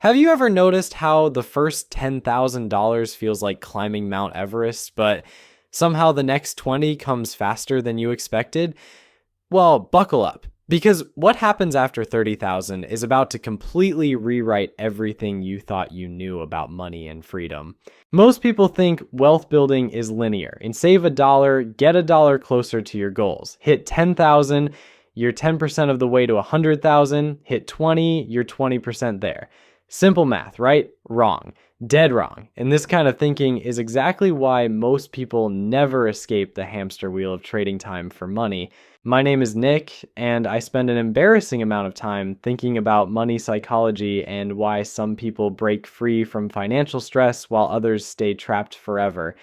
Have you ever noticed how the first $10,000 feels like climbing Mount Everest, but somehow the next 20 comes faster than you expected? Well, buckle up, because what happens after 30,000 is about to completely rewrite everything you thought you knew about money and freedom. Most people think wealth building is linear, and save a dollar, get a dollar closer to your goals. Hit 10,000, you're 10% of the way to 100,000, hit 20, you're 20% there. Simple math, right? Wrong. Dead wrong. And this kind of thinking is exactly why most people never escape the hamster wheel of trading time for money. My name is Nick, and I spend an embarrassing amount of time thinking about money psychology and why some people break free from financial stress while others stay trapped forever.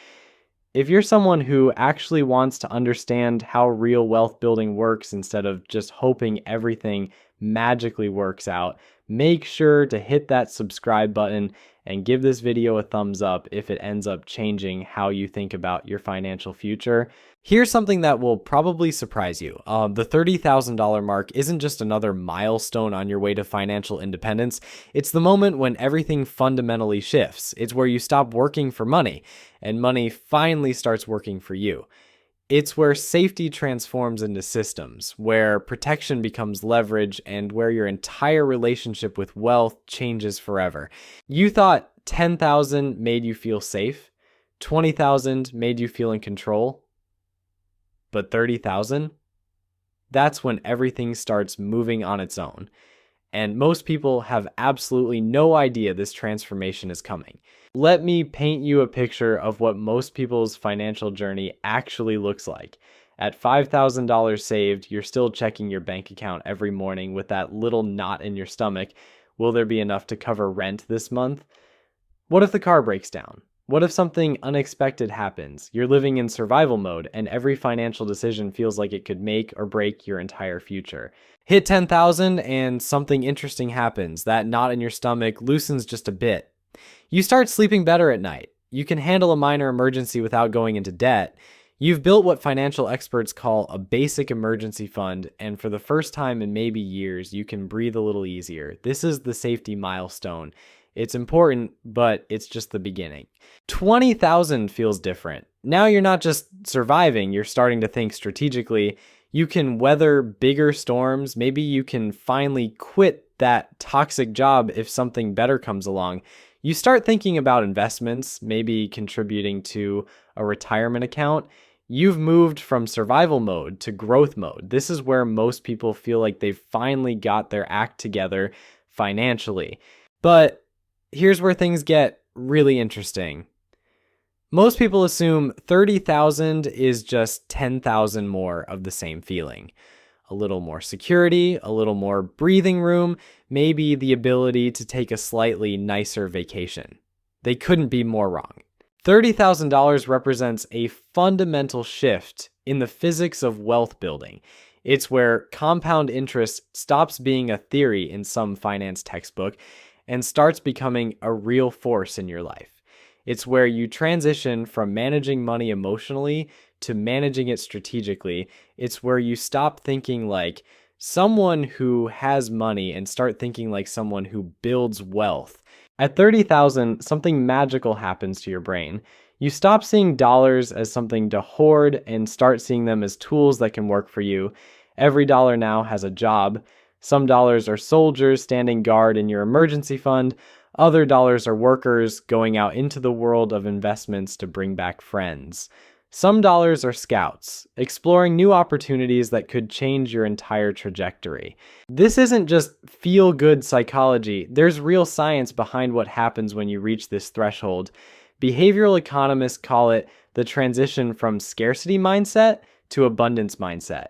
If you're someone who actually wants to understand how real wealth building works instead of just hoping everything magically works out, make sure to hit that subscribe button and give this video a thumbs up if it ends up changing how you think about your financial future. Here's something that will probably surprise you. The $30,000 mark isn't just another milestone on your way to financial independence. It's the moment when everything fundamentally shifts. It's where you stop working for money and money finally starts working for you. It's where safety transforms into systems, where protection becomes leverage, and where your entire relationship with wealth changes forever. You thought 10,000 made you feel safe, 20,000 made you feel in control, but 30,000? That's when everything starts moving on its own. And most people have absolutely no idea this transformation is coming. Let me paint you a picture of what most people's financial journey actually looks like. At $5,000 saved, you're still checking your bank account every morning with that little knot in your stomach. Will there be enough to cover rent this month? What if the car breaks down? What if something unexpected happens? You're living in survival mode, and every financial decision feels like it could make or break your entire future. Hit 10,000 and something interesting happens. That knot in your stomach loosens just a bit. You start sleeping better at night. You can handle a minor emergency without going into debt. You've built what financial experts call a basic emergency fund, and for the first time in maybe years, you can breathe a little easier. This is the safety milestone. It's important, but it's just the beginning. 20,000 feels different. Now you're not just surviving, you're starting to think strategically. You can weather bigger storms. Maybe you can finally quit that toxic job if something better comes along. You start thinking about investments, maybe contributing to a retirement account. You've moved from survival mode to growth mode. This is where most people feel like they've finally got their act together financially. But here's where things get really interesting. Most people assume 30,000 is just 10,000 more of the same feeling. A little more security, a little more breathing room, maybe the ability to take a slightly nicer vacation. They couldn't be more wrong. $30,000 represents a fundamental shift in the physics of wealth building. It's where compound interest stops being a theory in some finance textbook and starts becoming a real force in your life. It's where you transition from managing money emotionally to managing it strategically. It's where you stop thinking like someone who has money and start thinking like someone who builds wealth. At 30,000, something magical happens to your brain. You stop seeing dollars as something to hoard and start seeing them as tools that can work for you. Every dollar now has a job. Some dollars are soldiers standing guard in your emergency fund. Other dollars are workers going out into the world of investments to bring back friends. Some dollars are scouts, exploring new opportunities that could change your entire trajectory. This isn't just feel-good psychology. There's real science behind what happens when you reach this threshold. Behavioral economists call it the transition from scarcity mindset to abundance mindset.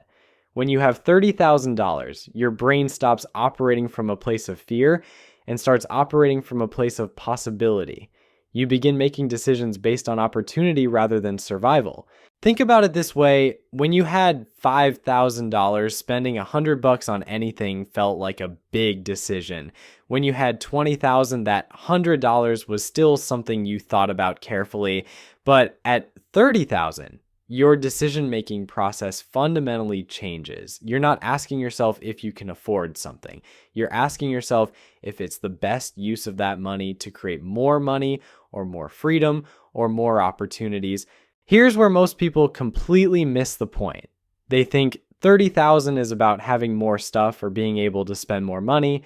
When you have $30,000, your brain stops operating from a place of fear and starts operating from a place of possibility. You begin making decisions based on opportunity rather than survival. Think about it this way. When you had $5,000, spending $100 on anything felt like a big decision. When you had $20,000, that $100 was still something you thought about carefully. But at $30,000, your decision-making process fundamentally changes. You're not asking yourself if you can afford something. You're asking yourself if it's the best use of that money to create more money or more freedom or more opportunities. Here's where most people completely miss the point. They think 30,000 is about having more stuff or being able to spend more money.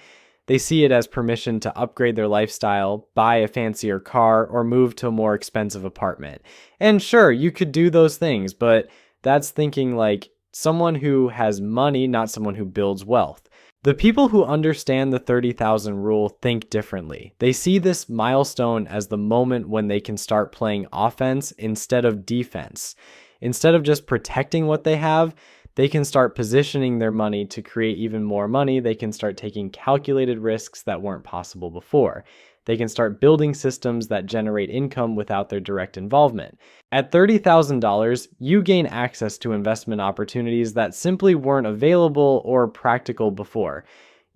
They see it as permission to upgrade their lifestyle, buy a fancier car, or move to a more expensive apartment. And sure, you could do those things, but that's thinking like someone who has money, not someone who builds wealth. The people who understand the 30,000 rule think differently. They see this milestone as the moment when they can start playing offense instead of defense. Instead of just protecting what they have, they can start positioning their money to create even more money. They can start taking calculated risks that weren't possible before. They can start building systems that generate income without their direct involvement. At $30,000, you gain access to investment opportunities that simply weren't available or practical before.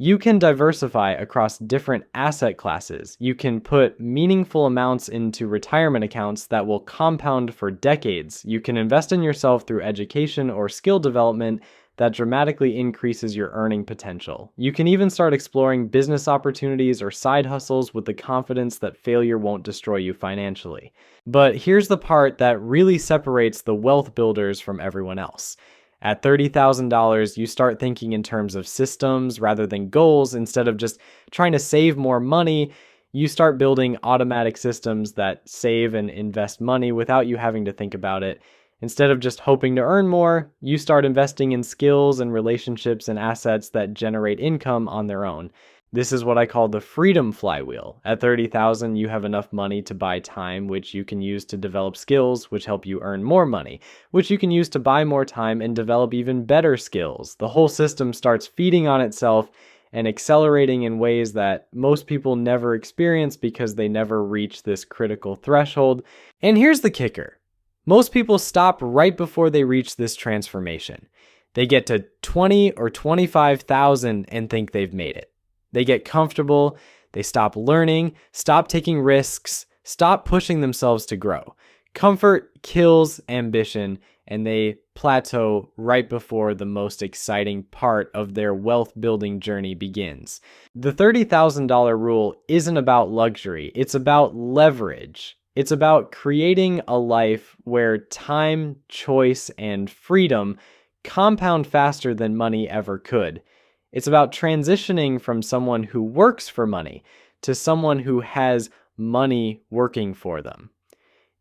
You can diversify across different asset classes. You can put meaningful amounts into retirement accounts that will compound for decades. You can invest in yourself through education or skill development that dramatically increases your earning potential. You can even start exploring business opportunities or side hustles with the confidence that failure won't destroy you financially. But here's the part that really separates the wealth builders from everyone else. At $30,000, you start thinking in terms of systems rather than goals. Instead of just trying to save more money, you start building automatic systems that save and invest money without you having to think about it. Instead of just hoping to earn more, you start investing in skills and relationships and assets that generate income on their own. This is what I call the freedom flywheel. At $30,000, you have enough money to buy time, which you can use to develop skills, which help you earn more money, which you can use to buy more time and develop even better skills. The whole system starts feeding on itself and accelerating in ways that most people never experience because they never reach this critical threshold. And here's the kicker. Most people stop right before they reach this transformation. They get to 20 or 25,000 and think they've made it. They get comfortable, they stop learning, stop taking risks, stop pushing themselves to grow. Comfort kills ambition, and they plateau right before the most exciting part of their wealth building journey begins. The $30,000 rule isn't about luxury, it's about leverage. It's about creating a life where time, choice, and freedom compound faster than money ever could. It's about transitioning from someone who works for money to someone who has money working for them.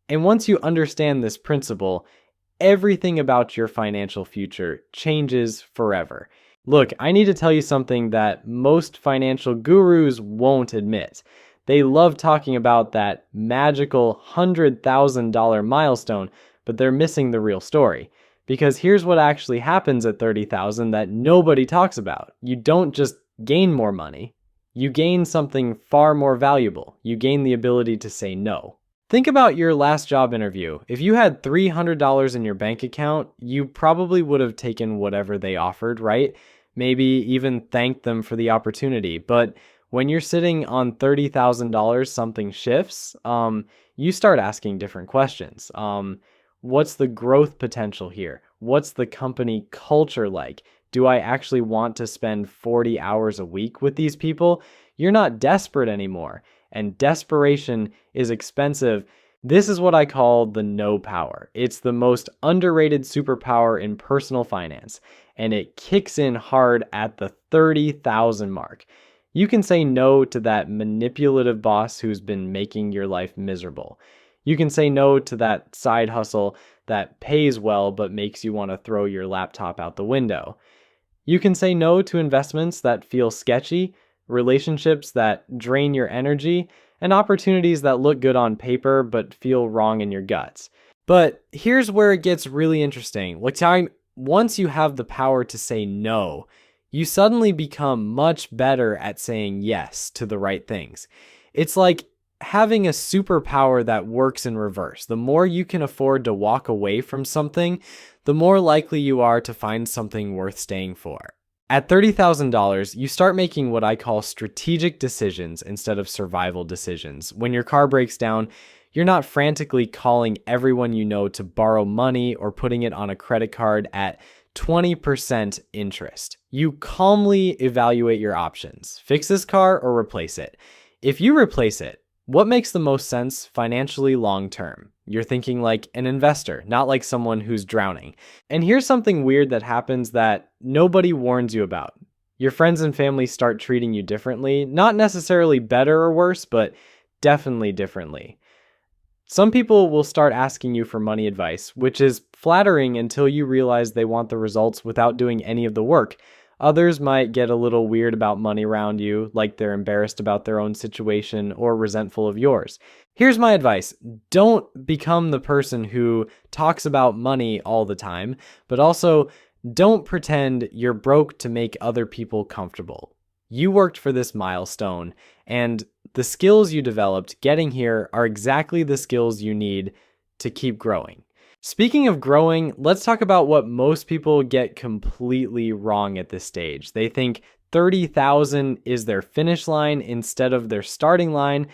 And once you understand this principle, everything about your financial future changes forever. Look, I need to tell you something that most financial gurus won't admit. They love talking about that magical $100,000 milestone, but they're missing the real story. Because here's what actually happens at 30,000 that nobody talks about. You don't just gain more money. You gain something far more valuable. You gain the ability to say no. Think about your last job interview. If you had $300 in your bank account, you probably would have taken whatever they offered, right? Maybe even thanked them for the opportunity. But when you're sitting on $30,000, something shifts. You start asking different questions. What's the growth potential here? What's the company culture like? Do I actually want to spend 40 hours a week with these people? You're not desperate anymore, and desperation is expensive. This is what I call the no power. It's the most underrated superpower in personal finance, and it kicks in hard at the 30,000 mark. You can say no to that manipulative boss who's been making your life miserable. You can say no to that side hustle that pays well but makes you want to throw your laptop out the window. You can say no to investments that feel sketchy, relationships that drain your energy, and opportunities that look good on paper but feel wrong in your guts. But here's where it gets really interesting. Once you have the power to say no, you suddenly become much better at saying yes to the right things. It's like having a superpower that works in reverse. The more you can afford to walk away from something, the more likely you are to find something worth staying for. At $30,000, you start making what I call strategic decisions instead of survival decisions. When your car breaks down, you're not frantically calling everyone you know to borrow money or putting it on a credit card at 20% interest. You calmly evaluate your options. Fix this car or replace it. If you replace it, what makes the most sense financially long term? You're thinking like an investor, not like someone who's drowning. And here's something weird that happens that nobody warns you about. Your friends and family start treating you differently, not necessarily better or worse, but definitely differently. Some people will start asking you for money advice, which is flattering until you realize they want the results without doing any of the work. Others might get a little weird about money around you, like they're embarrassed about their own situation or resentful of yours. Here's my advice. Don't become the person who talks about money all the time, but also don't pretend you're broke to make other people comfortable. You worked for this milestone, and the skills you developed getting here are exactly the skills you need to keep growing. Speaking of growing, let's talk about what most people get completely wrong at this stage. They think 30,000 is their finish line instead of their starting line.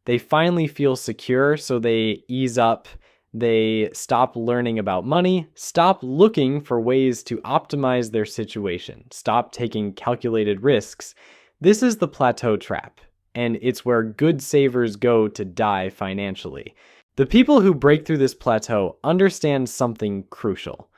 They finally feel secure, so they ease up. They stop learning about money, stop looking for ways to optimize their situation, stop taking calculated risks. This is the plateau trap, and it's where good savers go to die financially. The people who break through this plateau understand something crucial.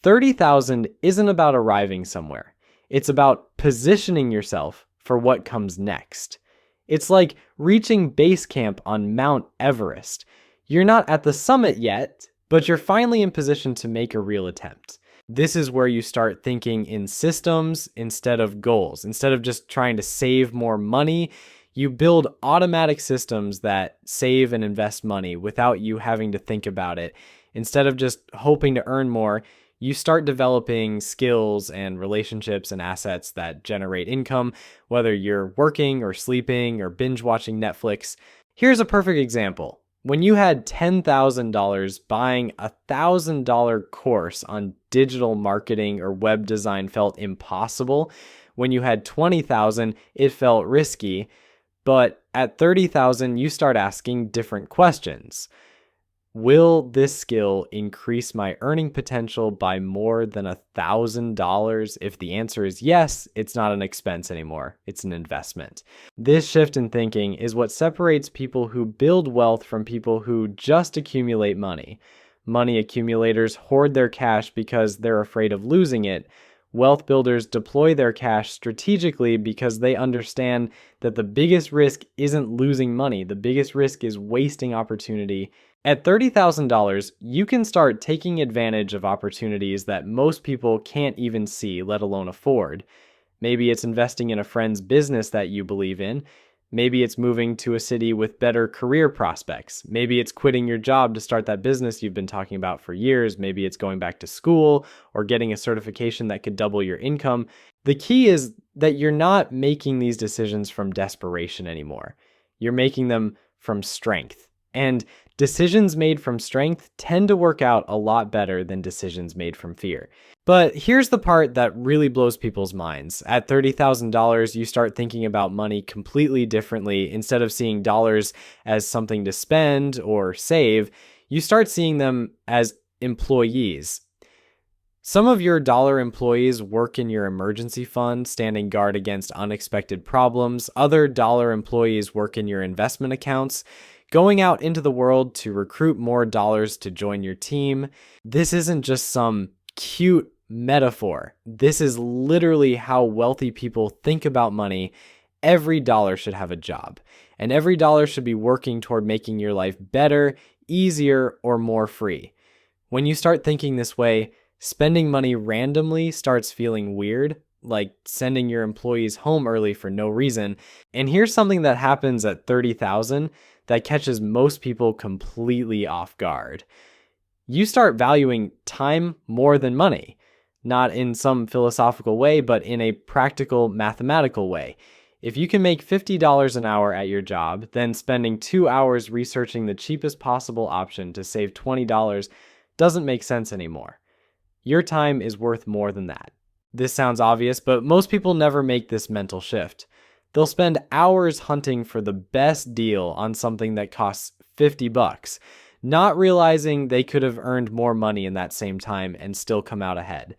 30,000 isn't about arriving somewhere. It's about positioning yourself for what comes next. It's like reaching base camp on Mount Everest. You're not at the summit yet, but you're finally in position to make a real attempt. This is where you start thinking in systems instead of goals. Instead of just trying to save more money, you build automatic systems that save and invest money without you having to think about it. Instead of just hoping to earn more, you start developing skills and relationships and assets that generate income, whether you're working or sleeping or binge watching Netflix. Here's a perfect example. When you had $10,000, buying a $1,000 course on digital marketing or web design felt impossible. When you had $20,000, it felt risky. But at $30,000, you start asking different questions. Will this skill increase my earning potential by more than $1,000? If the answer is yes, it's not an expense anymore. It's an investment. This shift in thinking is what separates people who build wealth from people who just accumulate money. Money accumulators hoard their cash because they're afraid of losing it. Wealth builders deploy their cash strategically because they understand that the biggest risk isn't losing money. The biggest risk is wasting opportunity. At $30,000, you can start taking advantage of opportunities that most people can't even see, let alone afford. Maybe it's investing in a friend's business that you believe in. Maybe it's moving to a city with better career prospects. Maybe it's quitting your job to start that business you've been talking about for years. Maybe it's going back to school or getting a certification that could double your income. The key is that you're not making these decisions from desperation anymore. You're making them from strength. And decisions made from strength tend to work out a lot better than decisions made from fear. But here's the part that really blows people's minds. At $30,000, you start thinking about money completely differently. Instead of seeing dollars as something to spend or save, you start seeing them as employees. Some of your dollar employees work in your emergency fund, standing guard against unexpected problems. Other dollar employees work in your investment accounts, going out into the world to recruit more dollars to join your team. This isn't just some cute metaphor. This is literally how wealthy people think about money. Every dollar should have a job, and every dollar should be working toward making your life better, easier, or more free. When you start thinking this way, spending money randomly starts feeling weird, like sending your employees home early for no reason. And here's something that happens at $30,000 that catches most people completely off guard. You start valuing time more than money, not in some philosophical way, but in a practical mathematical way. If you can make $50 an hour at your job, then spending 2 hours researching the cheapest possible option to save $20 doesn't make sense anymore. Your time is worth more than that. This sounds obvious, but most people never make this mental shift. They'll spend hours hunting for the best deal on something that costs $50, not realizing they could have earned more money in that same time and still come out ahead.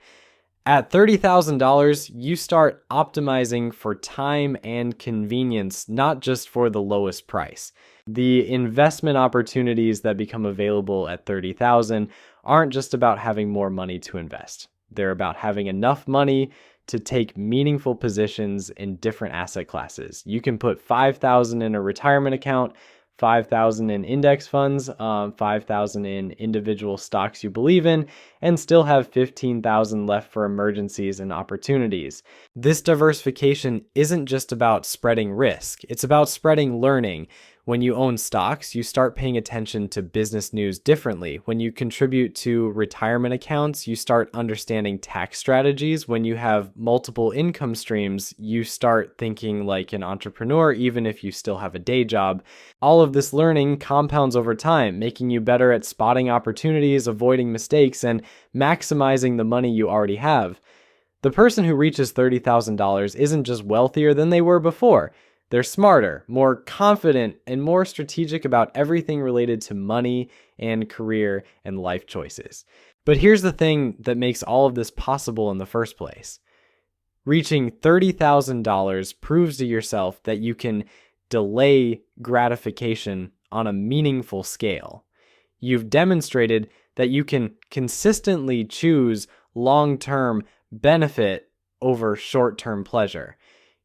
At $30,000, you start optimizing for time and convenience, not just for the lowest price. The investment opportunities that become available at $30,000 aren't just about having more money to invest. They're about having enough money to take meaningful positions in different asset classes. You can put $5,000 in a retirement account, $5,000 in index funds, $5,000 in individual stocks you believe in, and still have $15,000 left for emergencies and opportunities. This diversification isn't just about spreading risk, it's about spreading learning. When you own stocks, you start paying attention to business news differently. When you contribute to retirement accounts, you start understanding tax strategies. When you have multiple income streams, you start thinking like an entrepreneur, even if you still have a day job. All of this learning compounds over time, making you better at spotting opportunities, avoiding mistakes, and maximizing the money you already have. The person who reaches $30,000 isn't just wealthier than they were before. They're smarter, more confident, and more strategic about everything related to money and career and life choices. But here's the thing that makes all of this possible in the first place. Reaching $30,000 proves to yourself that you can delay gratification on a meaningful scale. You've demonstrated that you can consistently choose long-term benefit over short-term pleasure.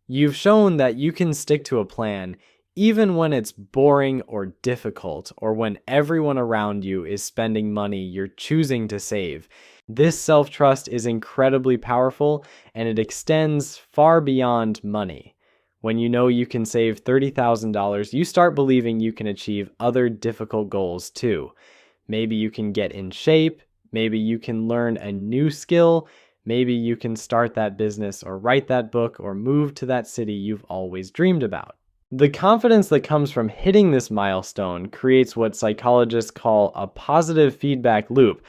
You've shown that you can stick to a plan even when it's boring or difficult, or when everyone around you is spending money you're choosing to save. This self-trust is incredibly powerful, and it extends far beyond money. When you know you can save $30,000, you start believing you can achieve other difficult goals too. Maybe you can get in shape, maybe you can learn a new skill, maybe you can start that business or write that book or move to that city you've always dreamed about. The confidence that comes from hitting this milestone creates what psychologists call a positive feedback loop.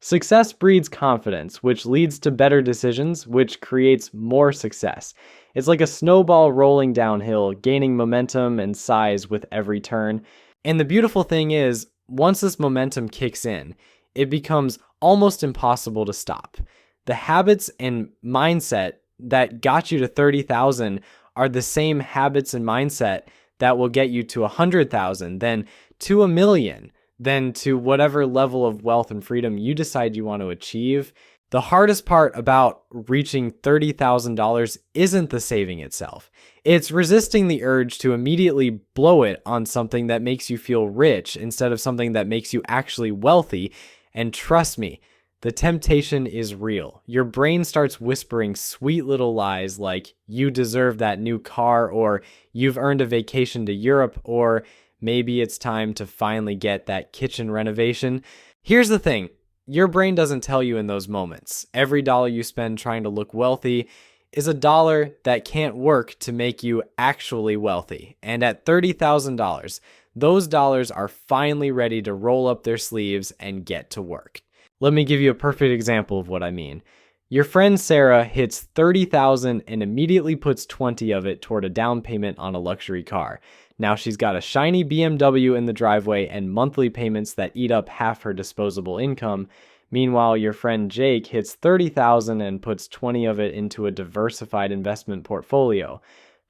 Success breeds confidence, which leads to better decisions, which creates more success. It's like a snowball rolling downhill, gaining momentum and size with every turn. And the beautiful thing is, once this momentum kicks in, it becomes almost impossible to stop. The habits and mindset that got you to 30,000 are the same habits and mindset that will get you to 100,000, then to 1,000,000, then to whatever level of wealth and freedom you decide you want to achieve. The hardest part about reaching $30,000 isn't the saving itself. It's resisting the urge to immediately blow it on something that makes you feel rich instead of something that makes you actually wealthy. And trust me, the temptation is real. Your brain starts whispering sweet little lies like you deserve that new car, or you've earned a vacation to Europe, or maybe it's time to finally get that kitchen renovation. Here's the thing. Your brain doesn't tell you in those moments. Every dollar you spend trying to look wealthy is a dollar that can't work to make you actually wealthy. And at $30,000, those dollars are finally ready to roll up their sleeves and get to work. Let me give you a perfect example of what I mean. Your friend Sarah hits $30,000 and immediately puts 20 of it toward a down payment on a luxury car. Now she's got a shiny BMW in the driveway and monthly payments that eat up half her disposable income. Meanwhile, your friend Jake hits $30,000 and puts 20 of it into a diversified investment portfolio.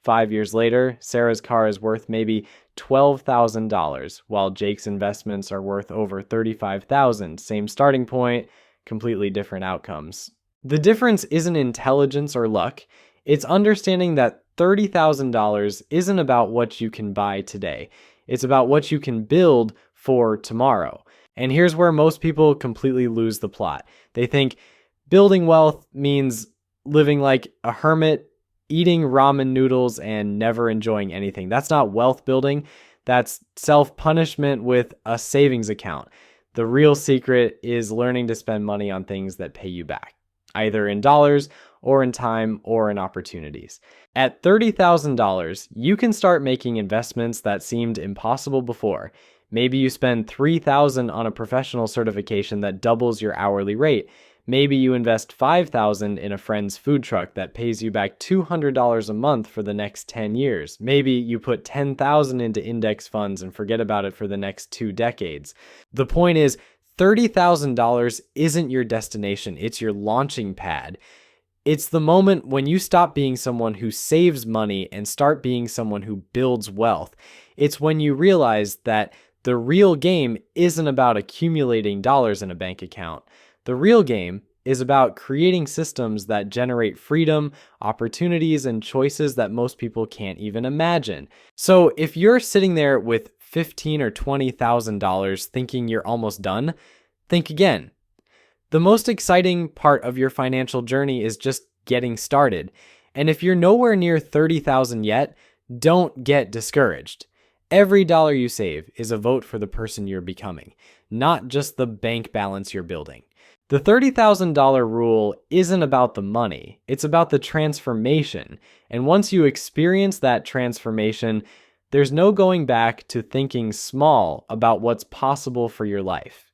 5 years later, Sarah's car is worth maybe $12,000, while Jake's investments are worth over $35,000. Same starting point, completely different outcomes. The difference isn't intelligence or luck. It's understanding that $30,000 isn't about what you can buy today. It's about what you can build for tomorrow. And here's where most people completely lose the plot. They think building wealth means living like a hermit, eating ramen noodles, and never enjoying anything. That's not wealth building. That's self-punishment with a savings account. The real secret is learning to spend money on things that pay you back, either in dollars or in time or in opportunities. At $30,000, you can start making investments that seemed impossible before. Maybe you spend $3,000 on a professional certification that doubles your hourly rate. Maybe you invest $5,000 in a friend's food truck that pays you back $200 a month for the next 10 years. Maybe you put $10,000 into index funds and forget about it for the next 2 decades. The point is, $30,000 isn't your destination, it's your launching pad. It's the moment when you stop being someone who saves money and start being someone who builds wealth. It's when you realize that the real game isn't about accumulating dollars in a bank account. The real game is about creating systems that generate freedom, opportunities, and choices that most people can't even imagine. So if you're sitting there with $15,000 or $20,000 thinking you're almost done, think again. The most exciting part of your financial journey is just getting started. And if you're nowhere near $30,000 yet, don't get discouraged. Every dollar you save is a vote for the person you're becoming, not just the bank balance you're building. The $30,000 rule isn't about the money, it's about the transformation. And once you experience that transformation, there's no going back to thinking small about what's possible for your life.